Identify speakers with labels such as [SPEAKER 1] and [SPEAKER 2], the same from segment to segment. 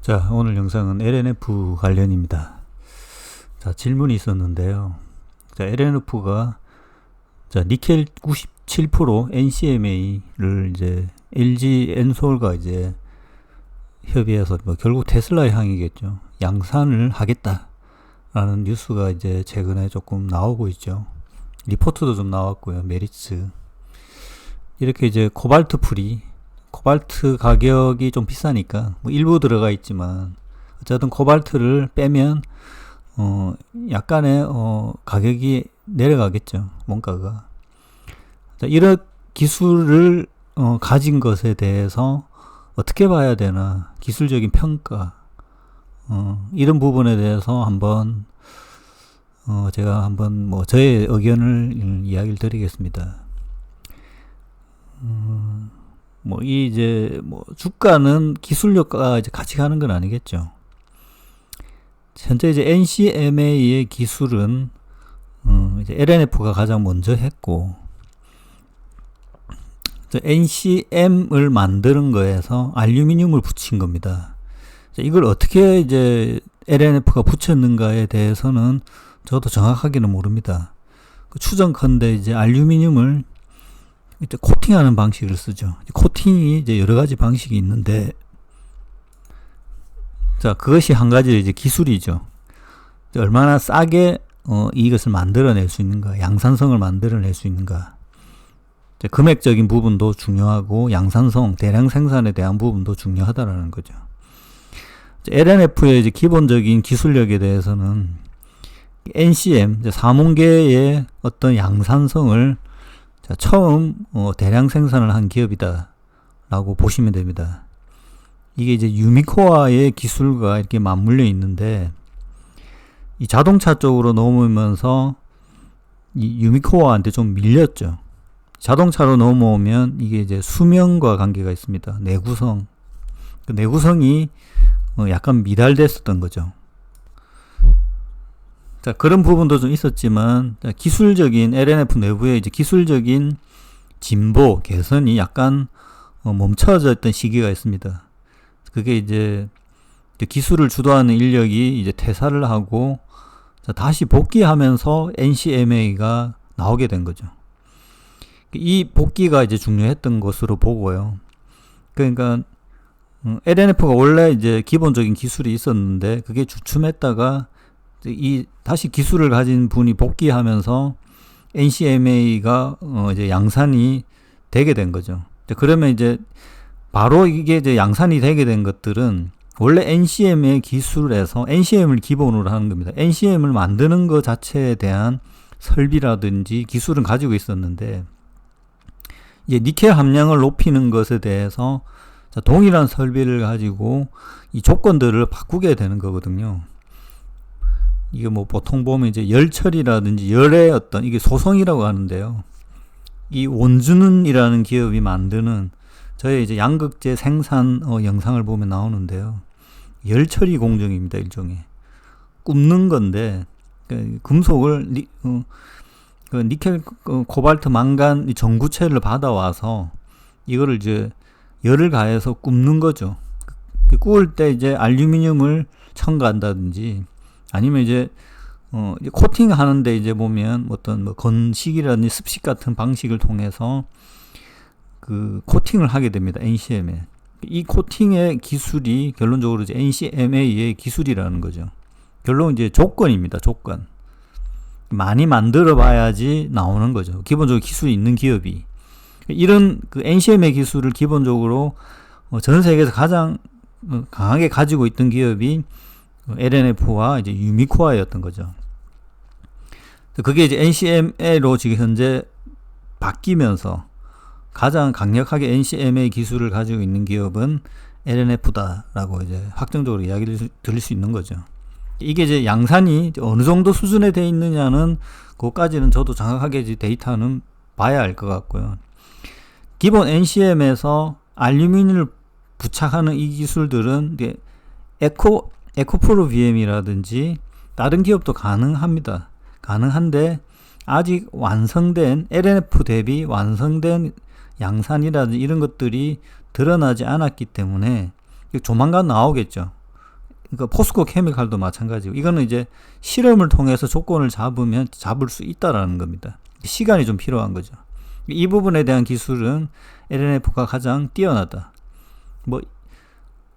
[SPEAKER 1] 자, 오늘 영상은 LNF 관련입니다. 자, 질문이 있었는데요. 자, LNF가 니켈 97% NCMA를 이제 LG 엔솔과 이제 협의해서 결국 테슬라의 향이겠죠. 양산을 하겠다라는 뉴스가 이제 최근에 조금 나오고 있죠. 리포트도 좀 나왔고요. 메리츠. 이렇게 이제 코발트 가격이 좀 비싸니까 일부 들어가 있지만 어쨌든 코발트를 빼면 약간의 가격이 내려가겠죠. 원가가. 자, 이런 기술을 가진 것에 대해서 어떻게 봐야 되나, 기술적인 평가, 이런 부분에 대해서 한번 제가 한번 저의 의견을 이야기를 드리겠습니다. 주가는 기술력과 이제 같이 가는 건 아니겠죠. 현재 이제 NCMA의 기술은 이제 LNF가 가장 먼저 했고, NCM을 만드는 거에서 알루미늄을 붙인 겁니다. 이걸 어떻게 이제 LNF가 붙였는가에 대해서는 저도 정확하게는 모릅니다. 추정컨대 이제 알루미늄을 이제 코팅하는 방식을 쓰죠. 코팅이 이제 여러 가지 방식이 있는데, 자, 그것이 한 가지 이제 기술이죠. 얼마나 싸게 이것을 만들어낼 수 있는가, 양산성을 만들어낼 수 있는가. 금액적인 부분도 중요하고 양산성, 대량 생산에 대한 부분도 중요하다라는 거죠. LNF의 이제 기본적인 기술력에 대해서는 NCM, 사문계의 어떤 양산성을 처음 대량 생산을 한 기업이다 라고 보시면 됩니다. 이게 이제 유미코아의 기술과 이렇게 맞물려 있는데, 이 자동차 쪽으로 넘으면서 이 유미코아한테 좀 밀렸죠. 자동차로 넘어오면 이게 이제 수명과 관계가 있습니다. 내구성. 그 내구성이 약간 미달됐었던 거죠. 자, 그런 부분도 좀 있었지만, 기술적인 LNF 내부의 이제 기술적인 진보, 개선이 약간 멈춰져 있던 시기가 있습니다. 그게 이제 기술을 주도하는 인력이 이제 퇴사를 하고 다시 복귀하면서 NCMA가 나오게 된 거죠. 이 복귀가 이제 중요했던 것으로 보고요. 그러니까 LNF가 원래 이제 기본적인 기술이 있었는데 그게 주춤했다가 다시 기술을 가진 분이 복귀하면서 NCMA가 이제 양산이 되게 된 거죠. 그러면 이제 바로 이게 이제 양산이 되게 된 것들은 원래 NCM의 기술에서 NCM을 기본으로 하는 겁니다. NCM을 만드는 것 자체에 대한 설비라든지 기술은 가지고 있었는데, 이제 니켈 함량을 높이는 것에 대해서 동일한 설비를 가지고 이 조건들을 바꾸게 되는 거거든요. 이게 보통 보면 이제 열 처리라든지 열의 어떤, 이게 소성이라고 하는데요. 이 원준은이라는 기업이 만드는 저의 이제 양극재 생산 영상을 보면 나오는데요. 열 처리 공정입니다, 일종의. 굽는 건데, 금속을 니켈, 코발트, 망간 전구체를 받아와서 이거를 이제 열을 가해서 굽는 거죠. 구울 때 이제 알루미늄을 첨가한다든지, 아니면 이제 코팅 하는데 이제 보면 어떤 건식이라든지 습식 같은 방식을 통해서 그 코팅을 하게 됩니다. NCM에. 이 코팅의 기술이 결론적으로 이제 NCMA의 기술이라는 거죠. 결론 이제 조건입니다. 조건. 많이 만들어 봐야지 나오는 거죠. 기본적으로 기술이 있는 기업이. 이런 그 NCM의 기술을 기본적으로 전 세계에서 가장 강하게 가지고 있던 기업이 LNF와 이제 유미코아였던 거죠. 그게 이제 NCMA로 지금 현재 바뀌면서 가장 강력하게 NCMA 기술을 가지고 있는 기업은 LNF다라고 이제 확정적으로 이야기를 드릴 수 있는 거죠. 이게 이제 양산이 어느 정도 수준에 돼 있느냐는 그것까지는 저도 정확하게 이제 데이터는 봐야 알 것 같고요. 기본 NCM에서 알루미늄을 부착하는 이 기술들은 이제 에코프로 VM이라든지 다른 기업도 가능합니다. 가능한데 아직 완성된 LNF 대비 완성된 양산이라든지 이런 것들이 드러나지 않았기 때문에 조만간 나오겠죠. 그러니까 포스코 케미칼도 마찬가지고, 이거는 이제 실험을 통해서 조건을 잡으면 잡을 수 있다라는 겁니다. 시간이 좀 필요한 거죠. 이 부분에 대한 기술은 LNF가 가장 뛰어나다. 뭐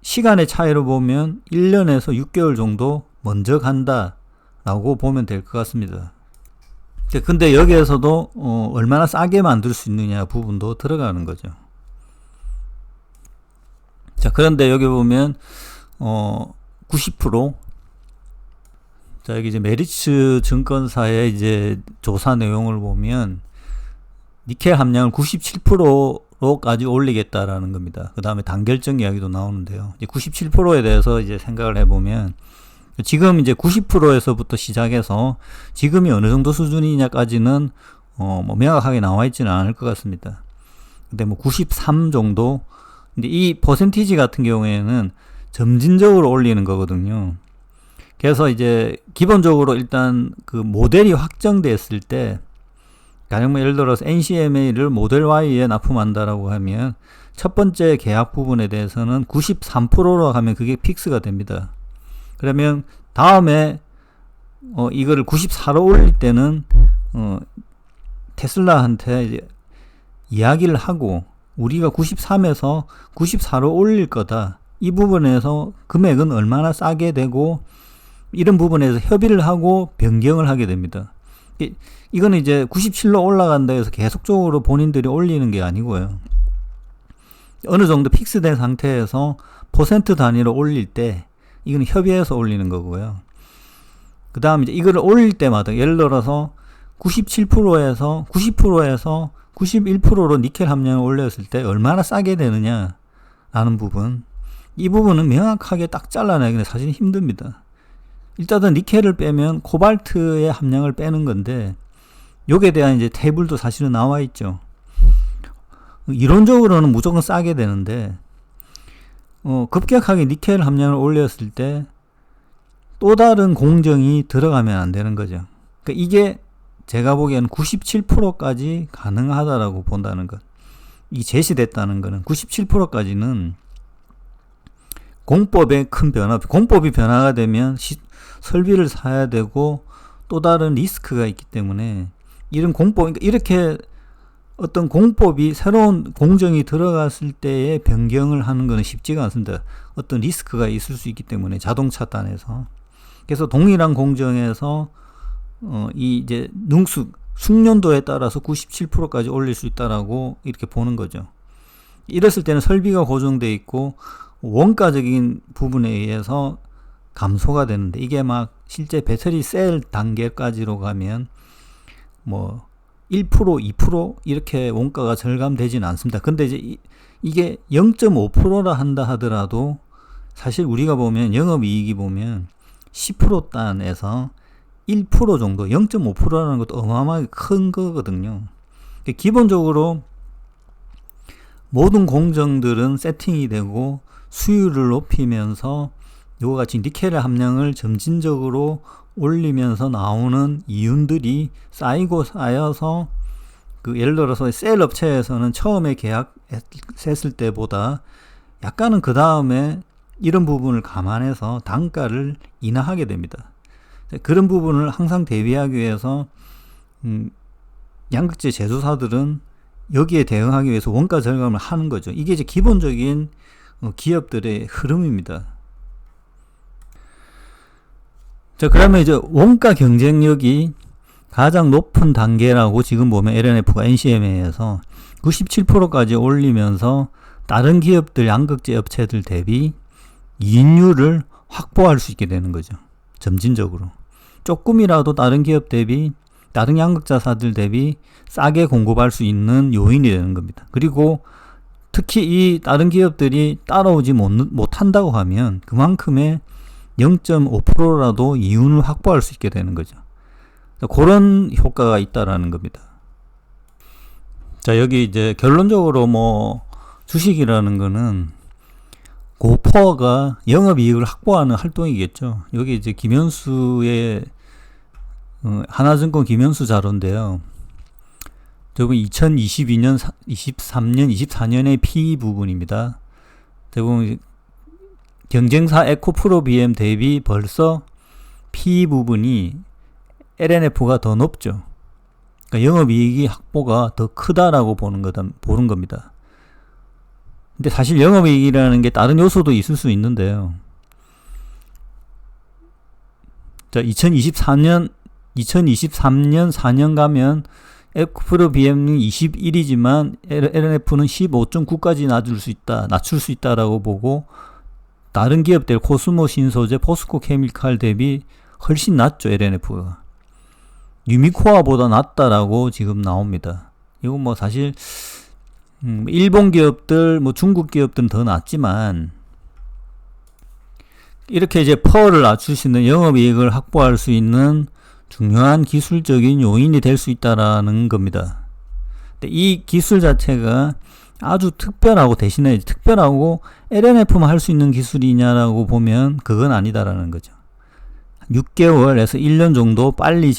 [SPEAKER 1] 시간의 차이로 보면 1년에서 6개월 정도 먼저 간다라고 보면 될 것 같습니다. 근데 여기에서도 얼마나 싸게 만들 수 있느냐 부분도 들어가는 거죠. 자, 그런데 여기 보면 90%. 자, 여기 이제 메리츠 증권사의 이제 조사 내용을 보면 니켈 함량을 97%로까지 올리겠다라는 겁니다. 그 다음에 단결정 이야기도 나오는데요. 이제 97%에 대해서 이제 생각을 해보면, 지금 이제 90%에서부터 시작해서 지금이 어느 정도 수준이냐까지는 뭐 명확하게 나와 있지는 않을 것 같습니다. 근데 뭐 93 정도. 근데 이 퍼센티지 같은 경우에는 점진적으로 올리는 거거든요. 그래서 이제 기본적으로 일단 그 모델이 확정됐을 때, 가령 예를 들어서 NCMA를 모델 Y에 납품한다라고 하면 첫 번째 계약 부분에 대해서는 93%로 하면 그게 픽스가 됩니다. 그러면 다음에 이거를 94로 올릴 때는 테슬라한테 이제 이야기를 하고, 우리가 93에서 94로 올릴 거다. 이 부분에서 금액은 얼마나 싸게 되고, 이런 부분에서 협의를 하고 변경을 하게 됩니다. 이거는 이제 97로 올라간다 해서 계속적으로 본인들이 올리는 게 아니고요. 어느 정도 픽스된 상태에서 퍼센트 단위로 올릴 때, 이건 협의해서 올리는 거고요. 그 다음 이제 이거를 올릴 때마다, 예를 들어서 97%에서 90%에서 91%로 니켈 함량을 올렸을 때 얼마나 싸게 되느냐 라는 부분, 이 부분은 명확하게 딱 잘라내기는 사실 힘듭니다. 일단은 니켈을 빼면 코발트의 함량을 빼는 건데, 요게 대한 이제 테이블도 사실은 나와 있죠. 이론적으로는 무조건 싸게 되는데, 급격하게 니켈 함량을 올렸을 때 또 다른 공정이 들어가면 안 되는 거죠. 그러니까 이게 제가 보기에는 97%까지 가능하다라고 본다는 것. 이 제시됐다는 거는 97%까지는 공법의 큰 변화, 공법이 변화가 되면 설비를 사야 되고 또 다른 리스크가 있기 때문에, 이런 공법, 그러니까 이렇게 어떤 공법이 새로운 공정이 들어갔을 때에 변경을 하는 것은 쉽지가 않습니다. 어떤 리스크가 있을 수 있기 때문에, 자동차 단에서. 그래서 동일한 공정에서 이 이제 숙련도에 따라서 97%까지 올릴 수 있다라고 이렇게 보는 거죠. 이랬을 때는 설비가 고정되어 있고 원가적인 부분에 의해서 감소가 되는데, 이게 막 실제 배터리 셀 단계까지로 가면 뭐 1%, 2% 이렇게 원가가 절감되지는 않습니다. 근데 이제 이게 0.5%라 한다 하더라도 사실 우리가 보면 영업이익이 보면 10% 단에서 1% 정도, 0.5%라는 것도 어마어마하게 큰 거거든요. 기본적으로 모든 공정들은 세팅이 되고 수율을 높이면서 이와 같이 니켈의 함량을 점진적으로 올리면서 나오는 이윤들이 쌓이고 쌓여서, 그 예를 들어서 셀 업체에서는 처음에 계약했을 때보다 약간은 그 다음에 이런 부분을 감안해서 단가를 인하하게 됩니다. 그런 부분을 항상 대비하기 위해서 양극재 제조사들은 여기에 대응하기 위해서 원가 절감을 하는 거죠. 이게 이제 기본적인 기업들의 흐름입니다. 자, 그러면 이제 원가 경쟁력이 가장 높은 단계라고 지금 보면 LNF가 NCMA에서 97%까지 올리면서 다른 기업들, 양극재 업체들 대비 이익률을 확보할 수 있게 되는 거죠. 점진적으로. 조금이라도 다른 기업 대비, 다른 양극재사들 대비 싸게 공급할 수 있는 요인이 되는 겁니다. 그리고 특히 이 다른 기업들이 따라오지 못한다고 하면 그만큼의 0.5%라도 이윤을 확보할 수 있게 되는 거죠. 그런 효과가 있다라는 겁니다. 자, 여기 이제 결론적으로 뭐 주식이라는 거는 고퍼가 영업이익을 확보하는 활동이겠죠. 여기 이제 김현수의 하나증권 김현수 자료인데요. 저건 2022년, 23년, 24년의 PE 부분입니다. 대부분 경쟁사 에코프로비엠 대비 벌써 PE 부분이 LNF가 더 높죠. 그러니까 영업이익이 확보가 더 크다라고 보는 겁니다. 근데 사실 영업이익이라는 게 다른 요소도 있을 수 있는데요. 자, 2023년 4년 가면 에코프로비엠은 21이지만 LNF는 15.9까지 낮출 수 있다라고 보고, 다른 기업들 코스모 신소재, 포스코 케미칼 대비 훨씬 낮죠. LNF가 유미코아보다 낮다라고 지금 나옵니다. 이건 뭐 사실 일본 기업들, 뭐 중국 기업들은 더 낮지만, 이렇게 이제 펄을 낮출 수 있는, 영업이익을 확보할 수 있는 중요한 기술적인 요인이 될 수 있다라는 겁니다. 근데 이 기술 자체가 아주 특별하고, 대신에 특별하고 LNF만 할 수 있는 기술이냐라고 보면 그건 아니다라는 거죠. 6개월에서 1년 정도 빨리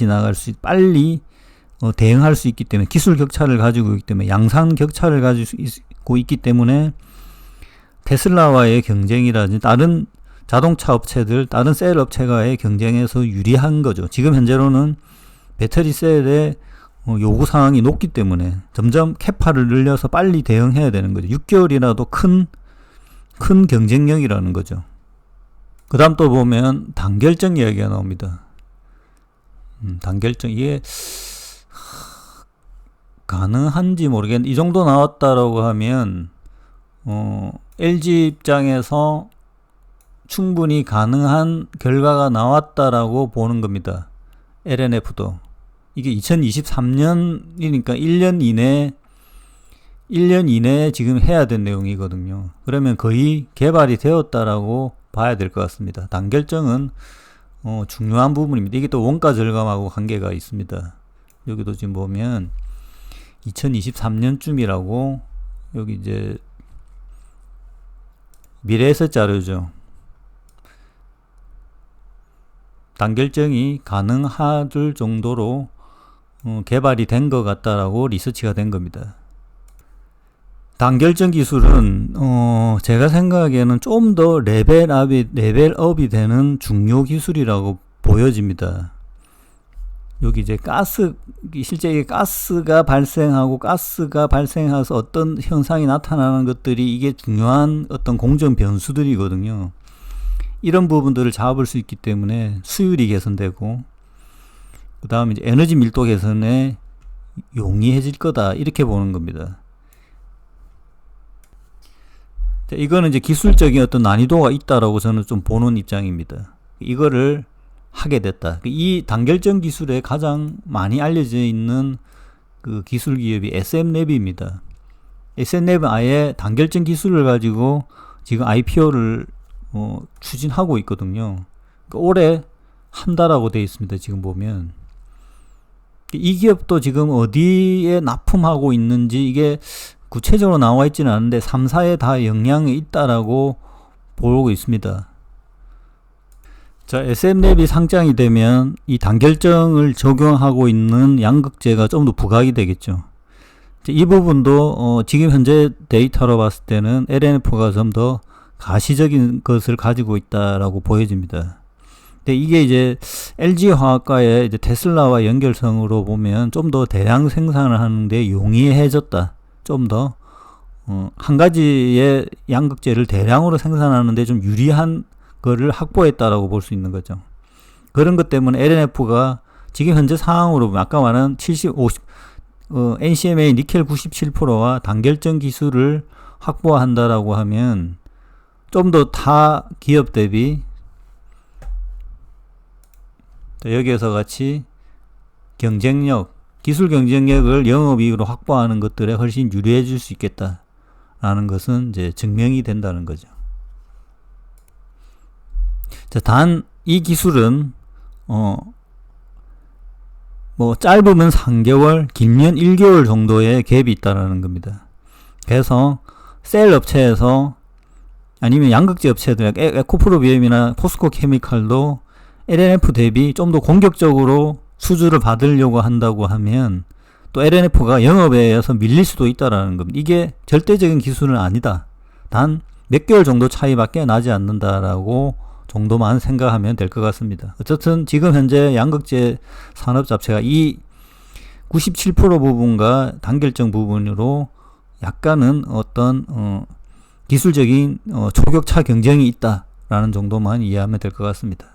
[SPEAKER 1] 대응할 수 있기 때문에, 기술 격차를 가지고 있기 때문에, 양산 격차를 가지고 있기 때문에 테슬라와의 경쟁이라든지 다른 자동차 업체들, 다른 셀 업체와의 경쟁에서 유리한 거죠. 지금 현재로는 배터리 셀의 요구 사항이 높기 때문에 점점 캐파를 늘려서 빨리 대응해야 되는 거죠. 6개월이라도 큰 경쟁력이라는 거죠. 그 다음 또 보면 단결정 이야기가 나옵니다. 단결정, 이게 가능한지 모르겠는데, 이 정도 나왔다라고 하면 LG 입장에서 충분히 가능한 결과가 나왔다라고 보는 겁니다. LNF도. 이게 2023년이니까 1년 이내에 지금 해야 된 내용이거든요. 그러면 거의 개발이 되었다라고 봐야 될 것 같습니다. 단결정은 중요한 부분입니다. 이게 또 원가 절감하고 관계가 있습니다. 여기도 지금 보면 2023년쯤이라고, 여기 이제 미래에서 자료죠. 단결정이 가능할 정도로 개발이 된 것 같다라고 리서치가 된 겁니다. 단결정 기술은 제가 생각하기에는 좀 더 레벨업이 되는 중요 기술이라고 보여집니다. 여기 이제 실제 이게 가스가 발생해서 어떤 현상이 나타나는 것들이, 이게 중요한 어떤 공정 변수들이거든요. 이런 부분들을 잡을 수 있기 때문에 수율이 개선되고, 그 다음에 이제 에너지 밀도 개선에 용이해질 거다, 이렇게 보는 겁니다. 자, 이거는 이제 기술적인 어떤 난이도가 있다라고 저는 좀 보는 입장입니다. 이거를 하게 됐다. 이 단결정 기술에 가장 많이 알려져 있는 그 기술 기업이 SM랩입니다. SM랩은 아예 단결정 기술을 가지고 지금 IPO를 추진하고 있거든요. 올해 한다라고 되어 있습니다. 지금 보면 이 기업도 지금 어디에 납품하고 있는지 이게 구체적으로 나와 있지는 않은데 3사에 다 영향이 있다라고 보고 있습니다. 자, SM랩이 상장이 되면 이 단결정을 적용하고 있는 양극재가 좀 더 부각이 되겠죠. 이 부분도 지금 현재 데이터로 봤을 때는 LNF가 좀 더 가시적인 것을 가지고 있다라고 보여집니다. 근데 이게 이제 LG화학과의 이제 테슬라와 연결성으로 보면 좀 더 대량 생산을 하는데 용이해졌다. 좀 더 한 가지의 양극재를 대량으로 생산하는데 좀 유리한 거를 확보했다라고 볼 수 있는 거죠. 그런 것 때문에 LNF가 지금 현재 상황으로 보면 아까 말한 NCMA 니켈 97%와 단결정 기술을 확보한다라고 하면 좀 더 타 기업 대비 여기에서 같이 경쟁력, 기술 경쟁력을 영업이익으로 확보하는 것들에 훨씬 유리해질 수 있겠다라는 것은 이제 증명이 된다는 거죠. 자, 단 이 기술은 뭐 짧으면 3개월, 길면 1개월 정도의 갭이 있다라는 겁니다. 그래서 셀 업체에서 아니면 양극재 업체들, 에코프로비엠이나 포스코 케미칼도 LNF 대비 좀 더 공격적으로 수주를 받으려고 한다고 하면 또 LNF가 영업에 의해서 밀릴 수도 있다라는 겁니다. 이게 절대적인 기술은 아니다. 단 몇 개월 정도 차이밖에 나지 않는다라고 정도만 생각하면 될 것 같습니다. 어쨌든 지금 현재 양극재 산업 자체가 이 97% 부분과 단결정 부분으로 약간은 어떤 기술적인 초격차 경쟁이 있다라는 정도만 이해하면 될 것 같습니다.